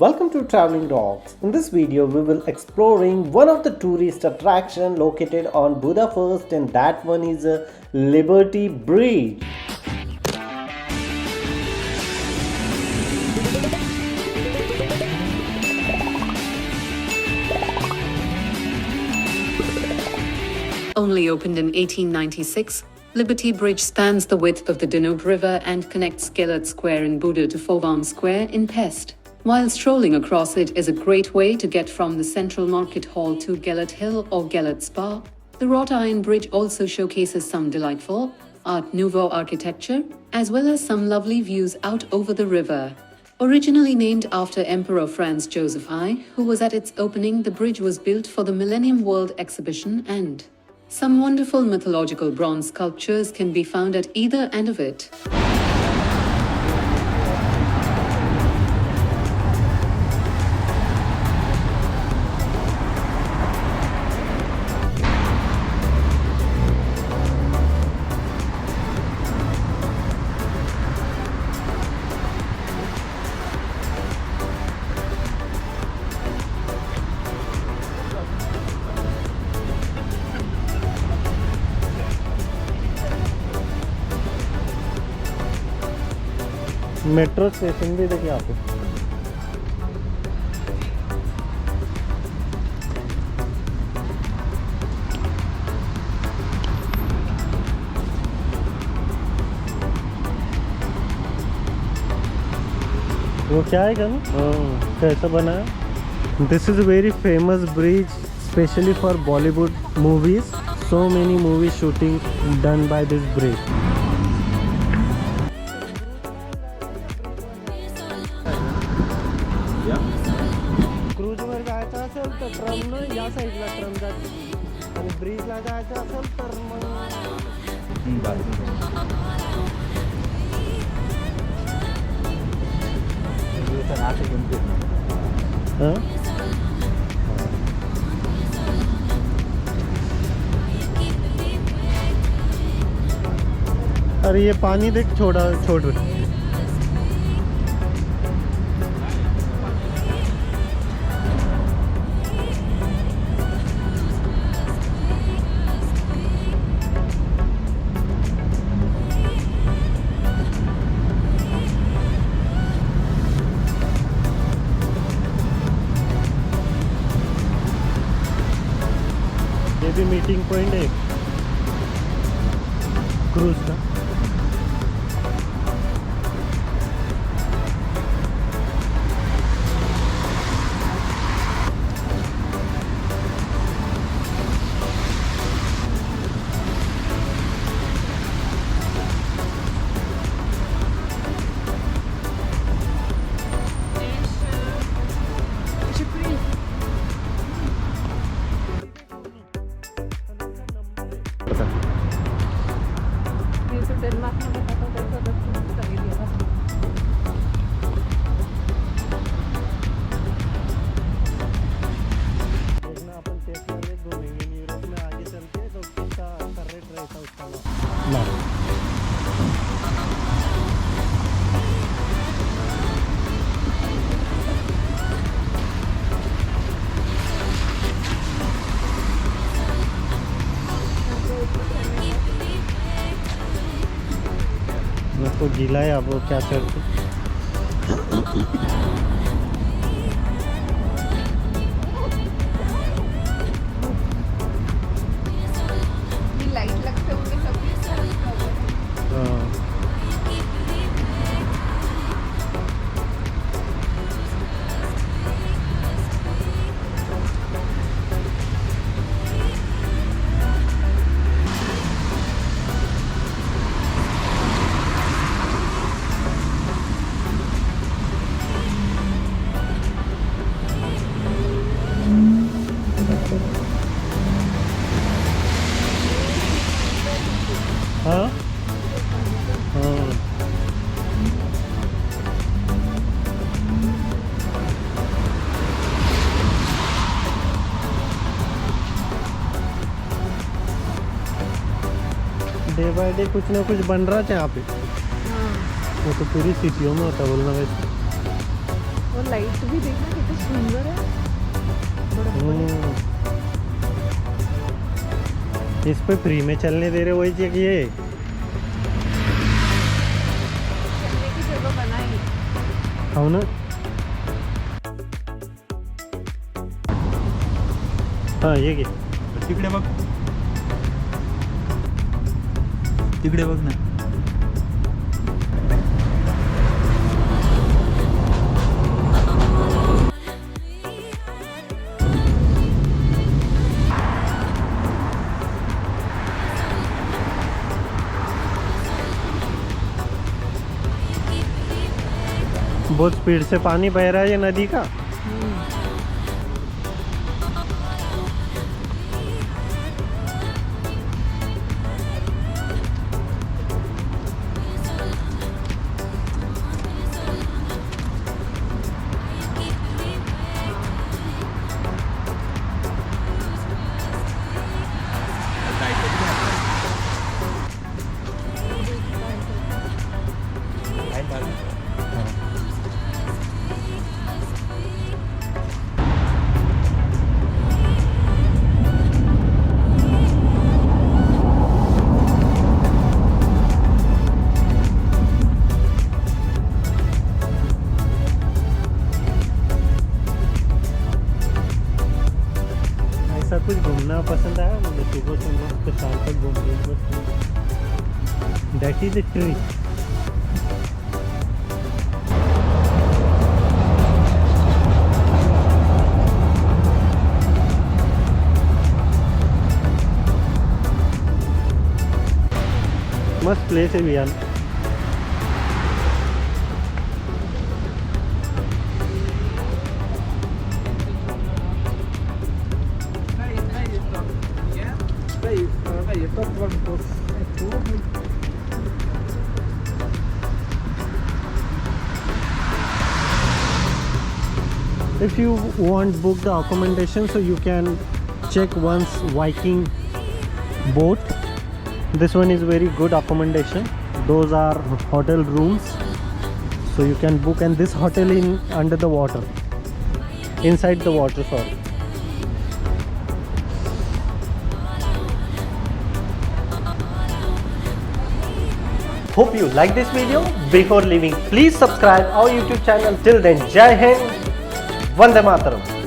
Welcome to Traveling Dogs. In this video, we will exploring one of the tourist attraction located on Budapest, and that one is a Liberty Bridge. Only opened in 1896, Liberty Bridge spans the width of the Danube River and connects Gellert Square in Buda to Forum Square in Pest. While strolling across it is a great way to get from the Central Market Hall to Gellert Hill or Gellert Spa, the wrought iron bridge also showcases some delightful Art Nouveau architecture, as well as some lovely views out over the river. Originally named after Emperor Franz Joseph I, who was at its opening, the bridge was built for the Millennium World Exhibition, and some wonderful mythological bronze sculptures can be found at either end of it. Metro station भी देखिए यहाँ पे। वो क्या है क्या कैसा बना है? This is a very famous bridge, especially for Bollywood movies. So many movie shooting done by this bridge. क्रूजवर जायचं असेल तर ट्रमनं या साईडला ट्रम जाते आणि ब्रिजला जायचं असेल तर मग अरे ये पानी देख छोड़ रहे। ये भी मीटिंग पॉइंट है क्रूज का। तो गीला है, अब वो क्या करते लाइट लगते होंगे सभी। हाँ हाँ डे बाय डे कुछ ना कुछ बन रहा है यहाँ पे। वो तो पूरी सिटियों में होता बोलना वैसे। और लाइट भी देखना कितनी सुंदर है। इस पे फ्री में चलने दे रहे वही चेक ये चलने की जगह बनाई। हो ना। हाँ ये की तिकडे बघ, तिकडे बघ ना. बहुत स्पीड से पानी बह रहा है ये नदी का। ऐसा कुछ घूमना पसंद आया मुझे, सुबह से मस्त शाम तक घूम रही बस। That is a tree. मस्त प्लेस है Viaan. If you want book the accommodation, so you can check once Viking boat. This one is very good accommodation. Those are hotel rooms, so you can book, and this hotel in under the water, inside the water, sorry. Hope you like this video. Before leaving, please subscribe our YouTube channel. Till then, Jai Hind, Vande Mataram.